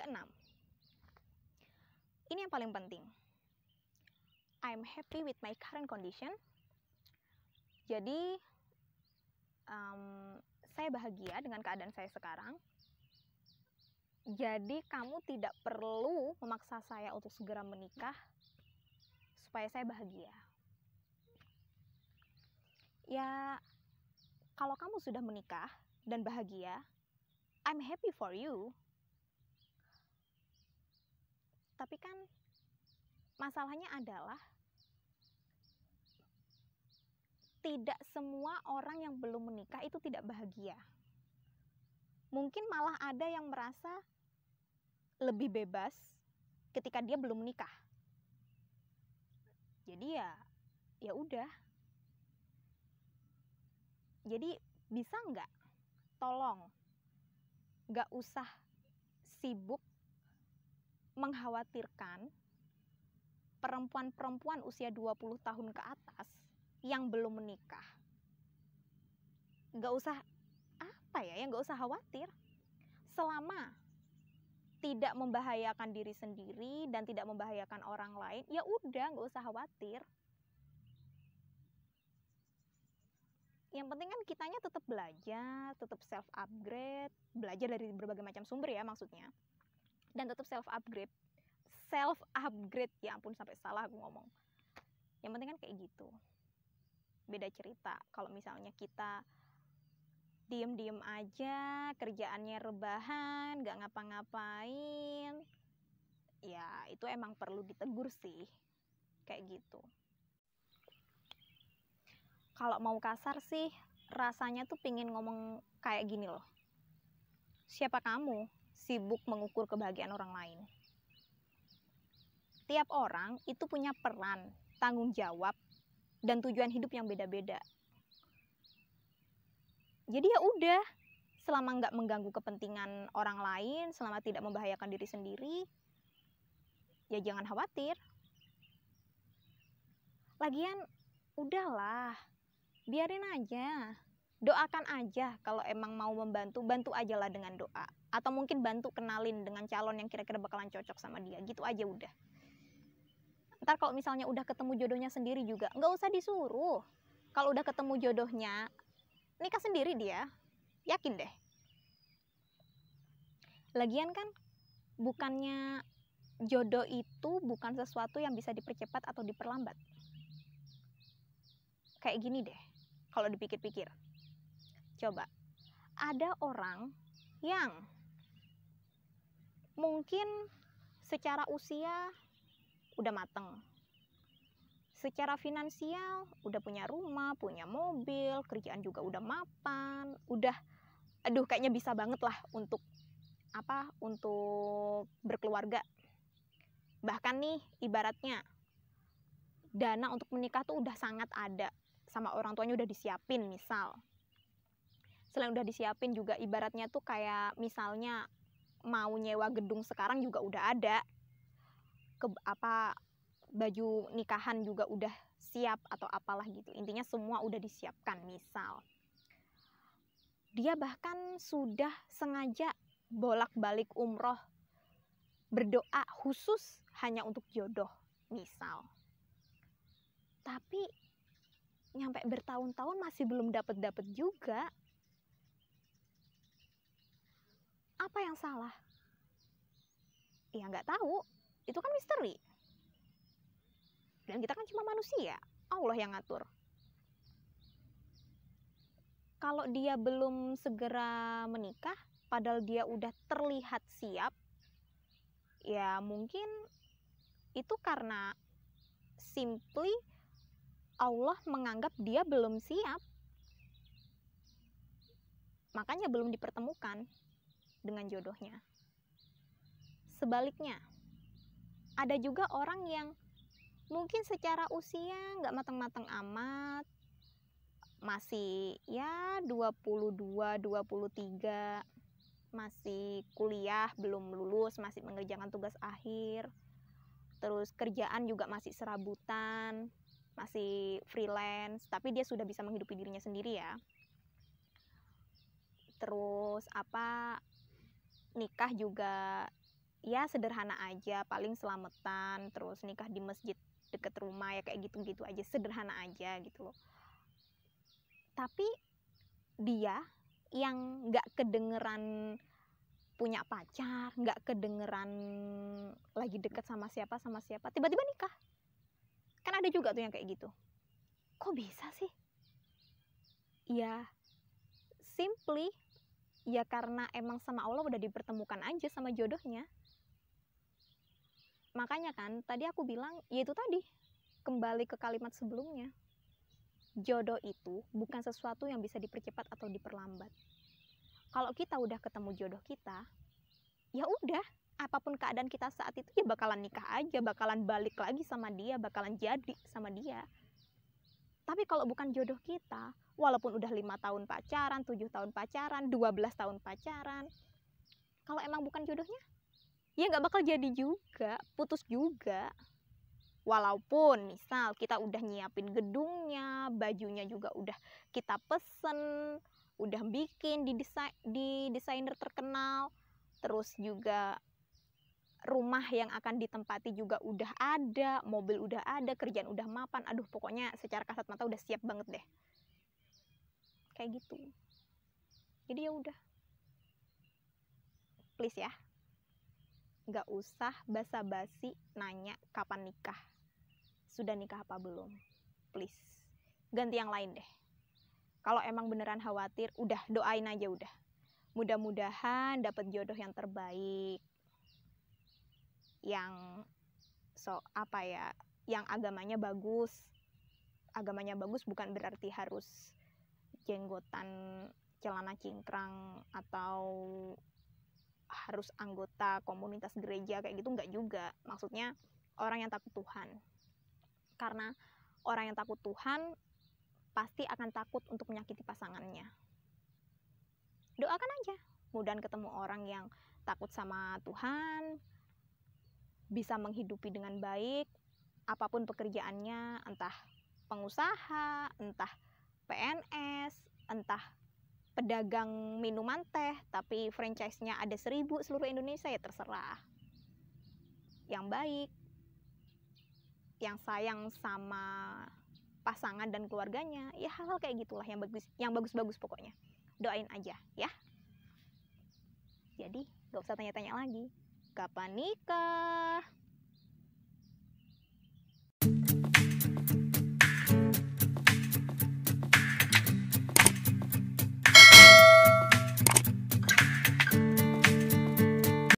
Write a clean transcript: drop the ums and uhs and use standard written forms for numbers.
keenam, ini yang paling penting. I'm happy with my current condition. Jadi saya bahagia dengan keadaan saya sekarang. Jadi kamu tidak perlu memaksa saya untuk segera menikah supaya saya bahagia. Ya, kalau kamu sudah menikah dan bahagia, I'm happy for you. Tapi kan masalahnya adalah tidak semua orang yang belum menikah itu tidak bahagia. Mungkin malah ada yang merasa lebih bebas ketika dia belum menikah. Jadi ya udah. Jadi bisa nggak? Tolong, nggak usah sibuk mengkhawatirkan perempuan-perempuan usia 20 tahun ke atas yang belum menikah. Nggak usah nggak usah khawatir. Selama tidak membahayakan diri sendiri dan tidak membahayakan orang lain, ya udah, nggak usah khawatir. Yang penting kan kitanya tetap belajar, tetap self upgrade, belajar dari berbagai macam sumber ya maksudnya, dan tetap self upgrade, ya ampun sampai salah aku ngomong. Yang penting kan kayak gitu. Beda cerita kalau misalnya kita diem-diem aja, kerjaannya rebahan, gak ngapa-ngapain, ya itu emang perlu ditegur sih, kayak gitu. Kalau mau kasar sih, rasanya tuh pingin ngomong kayak gini loh. Siapa kamu sibuk mengukur kebahagiaan orang lain? Tiap orang itu punya peran, tanggung jawab, dan tujuan hidup yang beda-beda. Jadi ya udah, selama nggak mengganggu kepentingan orang lain, selama tidak membahayakan diri sendiri, ya jangan khawatir. Lagian udahlah, biarin aja. Doakan aja kalau emang mau membantu, bantu aja lah dengan doa. Atau mungkin bantu kenalin dengan calon yang kira-kira bakalan cocok sama dia, gitu aja udah. Ntar kalau misalnya udah ketemu jodohnya sendiri juga, nggak usah disuruh. Kalau udah ketemu jodohnya, nikah sendiri dia, yakin deh. Lagian kan bukannya jodoh itu bukan sesuatu yang bisa dipercepat atau diperlambat. Kayak gini deh, kalau dipikir-pikir. Coba, ada orang yang mungkin secara usia udah mateng, secara finansial udah punya rumah, punya mobil, kerjaan juga udah mapan, udah kayaknya bisa banget lah untuk berkeluarga. Bahkan nih ibaratnya dana untuk menikah tuh udah sangat ada, sama orang tuanya udah disiapin. Misal selain udah disiapin juga ibaratnya tuh kayak misalnya mau nyewa gedung sekarang juga udah ada, baju nikahan juga udah siap atau apalah gitu. Intinya semua udah disiapkan. Misal dia bahkan sudah sengaja bolak-balik umroh, berdoa khusus hanya untuk jodoh misal. Tapi nyampe bertahun-tahun masih belum dapet juga. Apa yang salah? Ya nggak tahu, itu kan misteri. Dan kita kan cuma manusia, Allah yang ngatur. Kalau dia belum segera menikah, padahal dia udah terlihat siap, ya mungkin itu karena simply Allah menganggap dia belum siap. Makanya belum dipertemukan dengan jodohnya. Sebaliknya, ada juga orang yang mungkin secara usia nggak matang-matang amat, masih ya 22, 23, masih kuliah, belum lulus, masih mengerjakan tugas akhir, terus kerjaan juga masih serabutan, masih freelance, tapi dia sudah bisa menghidupi dirinya sendiri ya. Terus nikah juga ya sederhana aja, paling selamatan, terus nikah di masjid deket rumah, ya kayak gitu-gitu aja, sederhana aja gitu loh. Tapi dia yang nggak kedengeran punya pacar, nggak kedengeran lagi deket sama siapa, tiba-tiba nikah. Kan ada juga tuh yang kayak gitu. Kok bisa sih? Ya simply ya karena emang sama Allah udah dipertemukan aja sama jodohnya. Makanya kan tadi aku bilang, ya itu tadi, kembali ke kalimat sebelumnya, jodoh itu bukan sesuatu yang bisa dipercepat atau diperlambat. Kalau kita udah ketemu jodoh kita, ya udah, apapun keadaan kita saat itu ya bakalan nikah aja, bakalan balik lagi sama dia, bakalan jadi sama dia. Tapi kalau bukan jodoh kita, walaupun udah 5 tahun pacaran, 7 tahun pacaran, 12 tahun pacaran, kalau emang bukan jodohnya, ya nggak bakal jadi juga, putus juga. Walaupun misal kita udah nyiapin gedungnya, bajunya juga udah kita pesen, udah bikin di desainer terkenal, terus juga rumah yang akan ditempati juga udah ada, mobil udah ada, kerjaan udah mapan, aduh pokoknya secara kasat mata udah siap banget deh. Kayak gitu. Jadi ya udah, please ya, nggak usah basa-basi nanya kapan nikah, sudah nikah apa belum, please ganti yang lain deh. Kalau emang beneran khawatir, udah doain aja udah, mudah-mudahan dapet jodoh yang terbaik, yang yang agamanya bagus. Agamanya bagus bukan berarti harus jenggotan, celana cingkrang, atau harus anggota komunitas gereja kayak gitu, enggak juga. Maksudnya orang yang takut Tuhan. Karena orang yang takut Tuhan pasti akan takut untuk menyakiti pasangannya. Doakan aja, mudahan ketemu orang yang takut sama Tuhan, bisa menghidupi dengan baik, apapun pekerjaannya, entah pengusaha, entah PNS, entah pedagang minuman teh, tapi franchise-nya ada 1000 seluruh Indonesia, ya terserah. Yang baik, yang sayang sama pasangan dan keluarganya, ya hal-hal kayak gitulah yang bagus-bagus pokoknya. Doain aja ya. Jadi gak usah tanya-tanya lagi, kapan nikah?